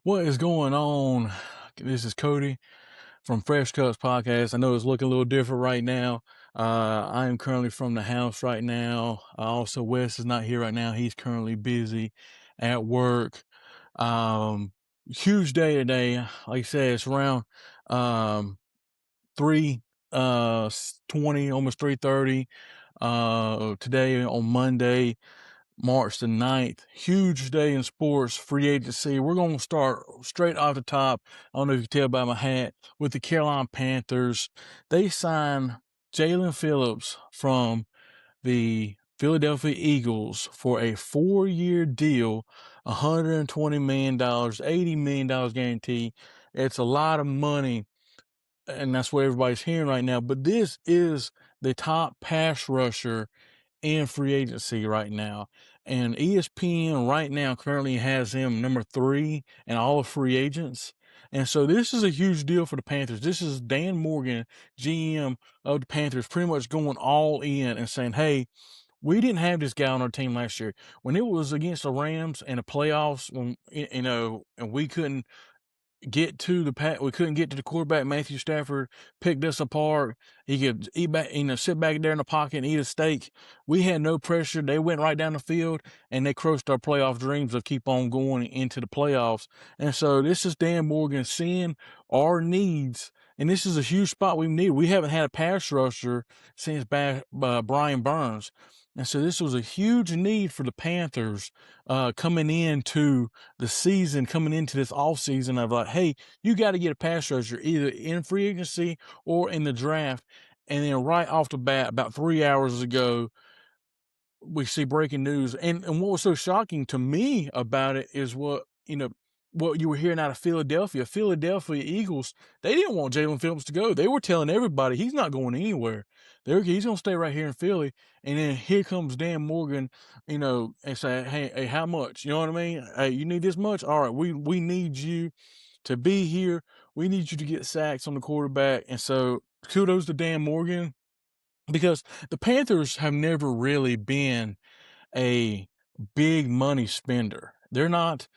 What is going on? This is Cody from Fresh Cuts Podcast. I know it's looking a little different right now. I am currently from the house right now. Also, Wes is not here right now. He's currently busy at work. Um, Huge day today. Like I said, it's around three 20, almost 3:30. Today on Monday. March the 9th. Huge day in sports, free agency. We're going to start straight off the top. I don't know if you can tell by my hat, with the Carolina Panthers. They signed Jalen Phillips from the Philadelphia Eagles for a 4-year deal, $120 million, $80 million guarantee. It's a lot of money, and that's what everybody's hearing right now. But this is the top pass rusher in free agency right now. And ESPN right now currently has him number 3 in all of free agents. And so this is a huge deal for the Panthers. This is Dan Morgan, GM of the Panthers, pretty much going all in and saying, hey, we didn't have this guy on our team last year. When it was against the Rams in the playoffs, when and we couldn't we couldn't get to the quarterback. Matthew Stafford picked us apart. He could eat back, sit back there in the pocket and eat a steak. We had no pressure. They went right down the field and they crushed our playoff dreams of keep on going into the playoffs. And so this is Dan Morgan seeing our needs. And this is a huge spot we need. We haven't had a pass rusher since Brian Burns. And so this was a huge need for the Panthers coming into the season, coming into this offseason of like, hey, you got to get a pass rusher either in free agency or in the draft. And then right off the bat, about 3 hours ago, we see breaking news. And what was so shocking to me about it is what you were hearing out of Philadelphia. Philadelphia Eagles, they didn't want Jalen Phillips to go. They were telling everybody he's not going anywhere. He's going to stay right here in Philly. And then here comes Dan Morgan, and say, hey, how much? You know what I mean? Hey, you need this much? All right, we need you to be here. We need you to get sacks on the quarterback. And so kudos to Dan Morgan, because the Panthers have never really been a big money spender. They're not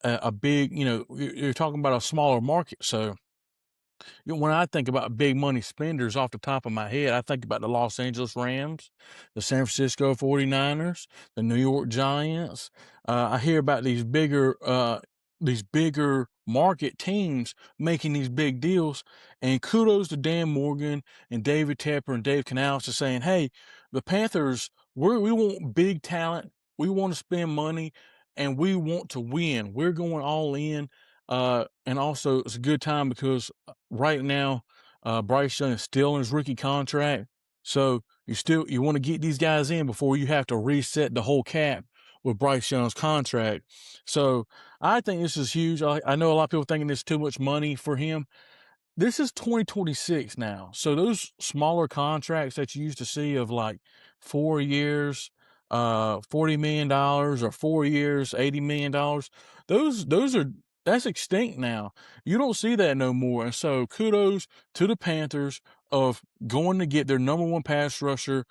a big, you're talking about a smaller market. So when I think about big money spenders off the top of my head, I think about the Los Angeles Rams, the San Francisco 49ers, the New York Giants. I hear about these bigger market teams making these big deals. And kudos to Dan Morgan and David Tepper and Dave Canales for saying, hey, the Panthers, we want big talent. We want to spend money and we want to win. We're going all in. And also it's a good time because right now, Bryce Young is still in his rookie contract. So you want to get these guys in before you have to reset the whole cap with Bryce Young's contract. So I think this is huge. I know a lot of people thinking there's too much money for him. This is 2026 now. So those smaller contracts that you used to see of like 4 years, $40 million, or 4 years, $80 million, that's extinct now. You don't see that no more. And so kudos to the Panthers of going to get their number 1 pass rusher.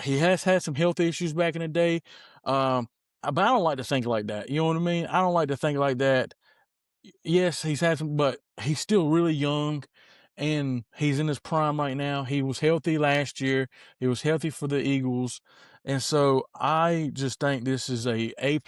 He has had some health issues back in the day. But I don't like to think like that. You know what I mean? I don't like to think like that. Yes, he's had some, but he's still really young and he's in his prime right now. He was healthy last year. He was healthy for the Eagles. And so I just think this is a A+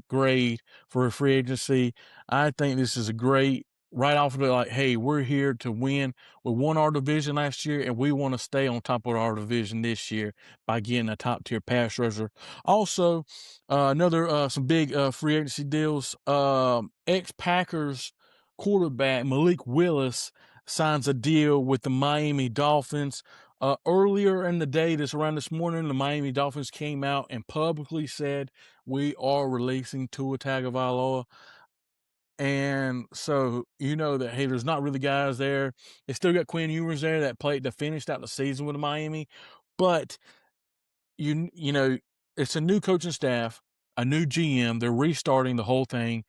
grade for a free agency. I think this is a great right off of it. Like, hey, we're here to win. We won our division last year and we want to stay on top of our division this year by getting a top tier pass rusher. Also, some big free agency deals. Ex-Packers quarterback Malik Willis signs a deal with the Miami Dolphins. Earlier in the day, around this morning, the Miami Dolphins came out and publicly said, we are releasing Tua Tagovailoa. And so, that, hey, there's not really guys there. They still got Quinn Ewers there that finished out the season with Miami. But, it's a new coaching staff, a new GM. They're restarting the whole thing.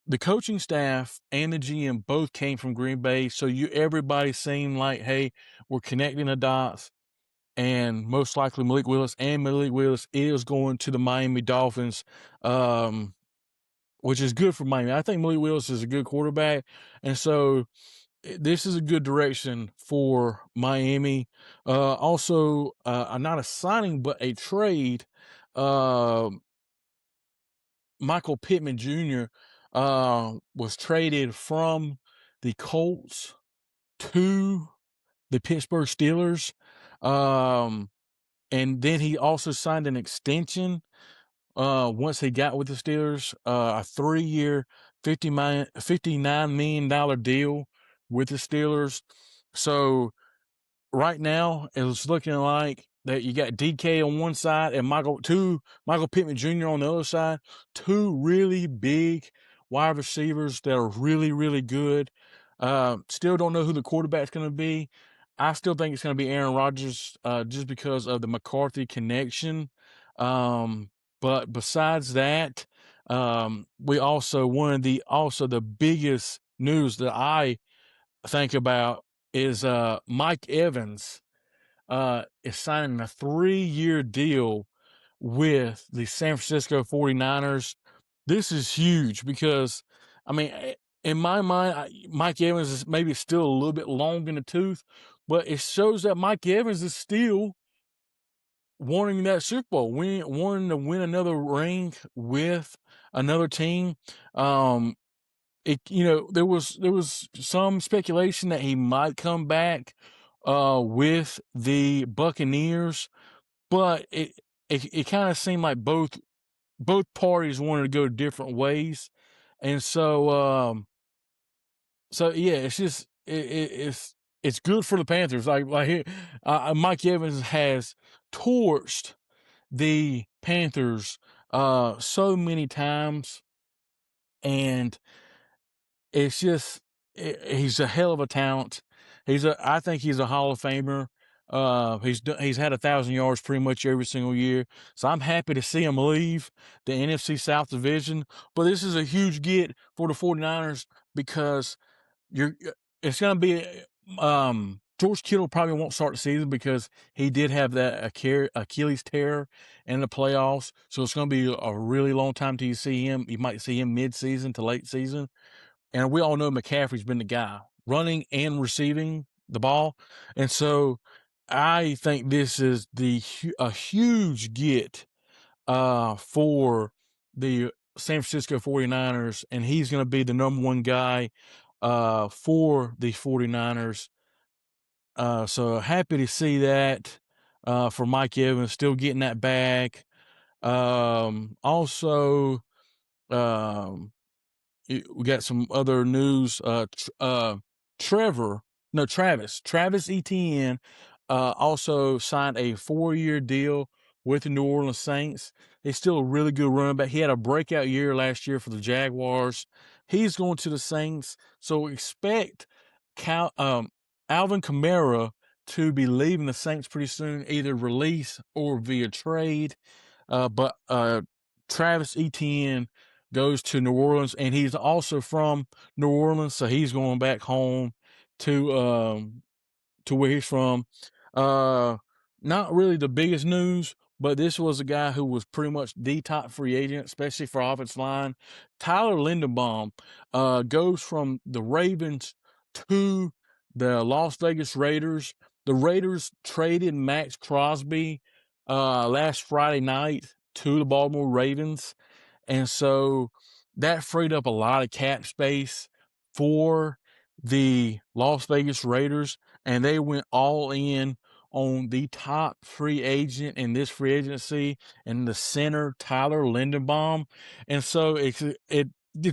The coaching staff and the GM both came from Green Bay, so everybody seemed like, hey, we're connecting the dots, and most likely Malik Willis is going to the Miami Dolphins. which is good for Miami. I think Malik Willis is a good quarterback, and so this is a good direction for Miami. Also, not a signing, but a trade. Uh, Michael Pittman Jr. Was traded from the Colts to the Pittsburgh Steelers. And then he also signed an extension once he got with the Steelers, a 3-year, $59 million deal with the Steelers. So right now it's looking like that you got DK on one side and Michael Pittman Jr. on the other side, two really big wide receivers that are really, really good. Still don't know who the quarterback's going to be. I still think it's going to be Aaron Rodgers, just because of the McCarthy connection. But besides that, we also the biggest news that I think about is Mike Evans is signing a 3-year deal with the San Francisco 49ers. This is huge because, I mean, in my mind, Mike Evans is maybe still a little bit long in the tooth, but it shows that Mike Evans is still wanting that Super Bowl, wanting to win another ring with another team. There was some speculation that he might come back with the Buccaneers, but it kind of seemed like both parties wanted to go different ways, and so yeah, it's just it's good for the Panthers. Mike Evans has torched the Panthers so many times, and it's just he's a hell of a talent. I think he's a Hall of Famer. He's had 1,000 yards pretty much every single year. So I'm happy to see him leave the NFC South division. But this is a huge get for the 49ers because it's going to be George Kittle probably won't start the season because he did have that Achilles tear in the playoffs. So it's going to be a really long time till you see him. You might see him mid-season to late season. And we all know McCaffrey's been the guy running and receiving the ball. And so I think this is a huge get for the San Francisco 49ers, and he's going to be the number one guy for the 49ers. So happy to see that for Mike Evans, still getting that bag. Also, we got some other news. Travis Etienne also signed a 4-year deal with the New Orleans Saints. He's still a really good running back. He had a breakout year last year for the Jaguars. He's going to the Saints, so expect Alvin Kamara to be leaving the Saints pretty soon, either release or via trade. But Travis Etienne goes to New Orleans, and he's also from New Orleans, so he's going back home to where he's from. Not really the biggest news, but this was a guy who was pretty much the top free agent, especially for offensive line. Tyler Linderbaum goes from the Ravens to the Las Vegas Raiders. The Raiders traded Max Crosby last Friday night to the Baltimore Ravens. And so that freed up a lot of cap space for the Las Vegas Raiders, and they went all in on the top free agent in this free agency and the center, Tyler Linderbaum. And so it's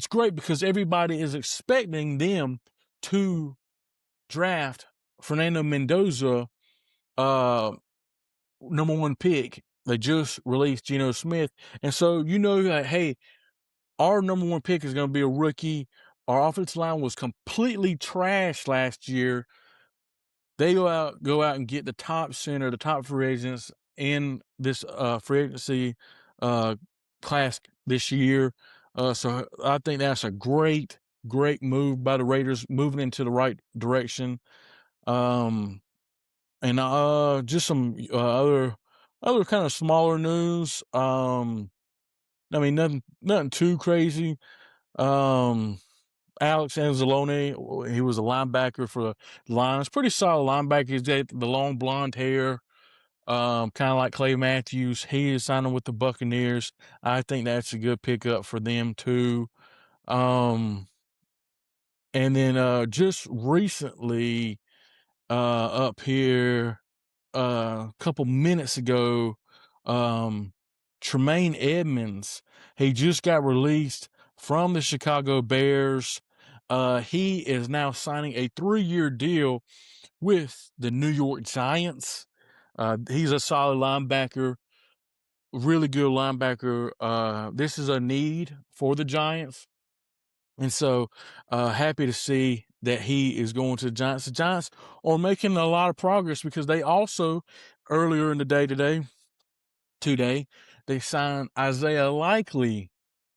great because everybody is expecting them to draft Fernando Mendoza, number one pick. They just released Geno Smith. And so that, hey, our number one pick is going to be a rookie. Our offensive line was completely trashed last year. They go out and get the top center, the top free agents in this free agency class this year. So I think that's a great move by the Raiders, moving into the right direction. And just some other kind of smaller news. I mean, nothing too crazy. Um, Alex Anzalone, he was a linebacker for the Lions. Pretty solid linebacker. He's got the long blonde hair, kind of like Clay Matthews. He is signing with the Buccaneers. I think that's a good pickup for them too. Um, and then just recently, up here, a couple minutes ago, um, Tremaine Edmonds, he just got released from the Chicago Bears. He is now signing a 3-year deal with the New York Giants. He's a solid linebacker, really good linebacker. This is a need for the Giants. And so, happy to see that he is going to the Giants. The Giants are making a lot of progress because they also, earlier in the day today, they signed Isaiah Likely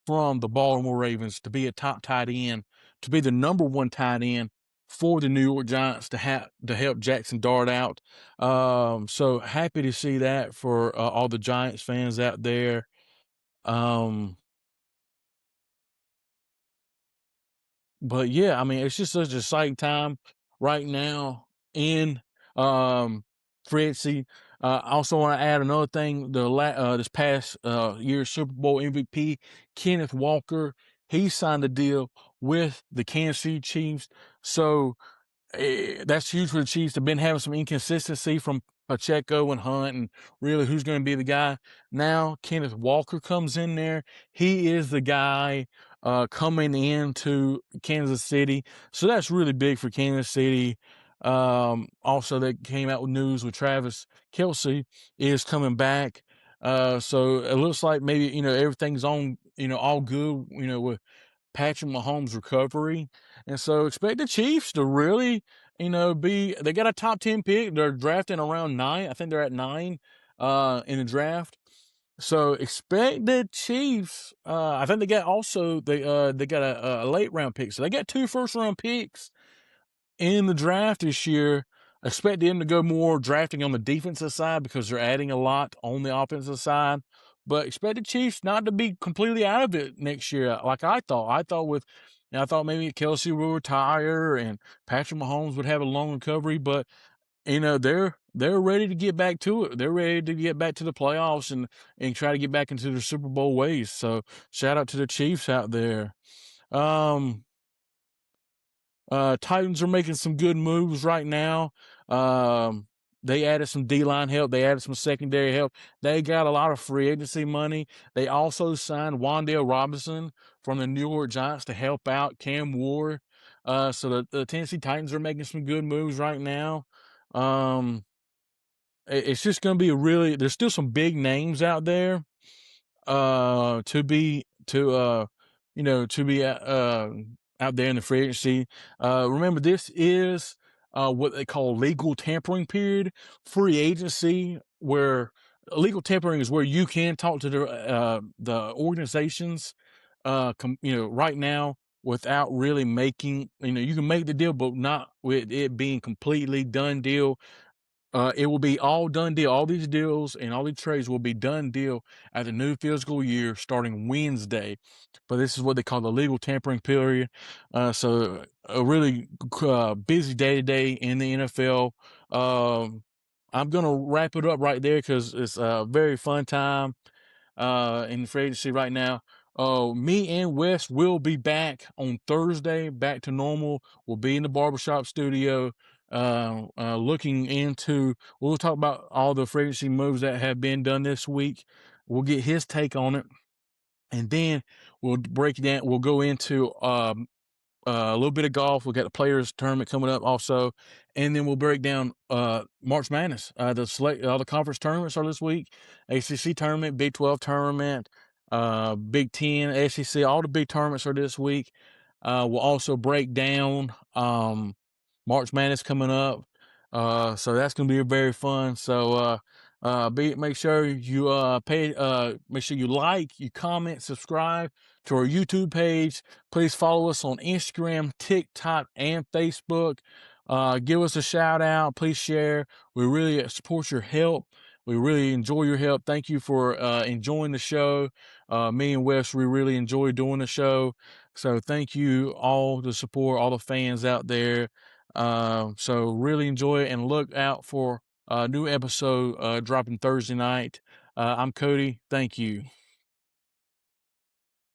from the Baltimore Ravens to be a top tight end, to be the number one tight end for the New York Giants to help Jackson Dart out. So happy to see that for all the Giants fans out there. But yeah, I mean, it's just such an exciting time right now in free agency. I also want to add another thing. This past year's Super Bowl MVP, Kenneth Walker, he signed a deal with the Kansas City Chiefs. So that's huge for the Chiefs. They've been having some inconsistency from Pacheco and Hunt, and really who's going to be the guy. Now Kenneth Walker comes in there. He is the guy coming into Kansas City. So that's really big for Kansas City. Also, they came out with news with Travis Kelce is coming back. So it looks like maybe, everything's on, all good, with Patrick Mahomes' recovery. And so expect the Chiefs to really, they got a top 10 pick. They're drafting around 9. I think they're at 9 in the draft. So expect the Chiefs. I think they got also they got a late round pick. So they got 2 first round picks in the draft this year. Expect them to go more drafting on the defensive side because they're adding a lot on the offensive side. But expect the Chiefs not to be completely out of it next year, like I thought. I thought maybe Kelce would retire and Patrick Mahomes would have a long recovery. But they're ready to get back to it. They're ready to get back to the playoffs and try to get back into their Super Bowl ways. So shout out to the Chiefs out there. Titans are making some good moves right now. They added some D-line help. They added some secondary help. They got a lot of free agency money. They also signed Wan'Dale Robinson from the New York Giants to help out Cam Ward. So the Tennessee Titans are making some good moves right now. It's just going to be there's still some big names out there to be out there in the free agency. Remember, this is what they call legal tampering period. Free agency, where legal tampering is where you can talk to the organizations, right now without really making, you can make the deal, but not with it being completely done deal. It will be all done deal. All these deals and all these trades will be done deal at the new fiscal year starting Wednesday. But this is what they call the legal tampering period. So a really busy day today in the NFL. I'm going to wrap it up right there because it's a very fun time in free agency right now. Me and Wes will be back on Thursday, back to normal. We'll be in the barbershop studio, looking into, we'll talk about all the free agency moves that have been done this week. We'll get his take on it. And then we'll break it down. We'll go into, a little bit of golf. We got the players tournament coming up also, and then we'll break down March Madness. All the conference tournaments are this week. ACC tournament, Big 12 tournament, Big 10, SEC. All the big tournaments are this week. We'll also break down March Madness coming up. So that's going to be very fun. So make sure you make sure you like, you comment, subscribe to our YouTube page. Please follow us on Instagram, TikTok, and Facebook. Give us a shout out. Please share. We really support your help. We really enjoy your help. Thank you for enjoying the show. Me and Wes, we really enjoy doing the show. So thank you all the support, all the fans out there. So really enjoy it and look out for a new episode dropping Thursday night. I'm Cody. Thank you.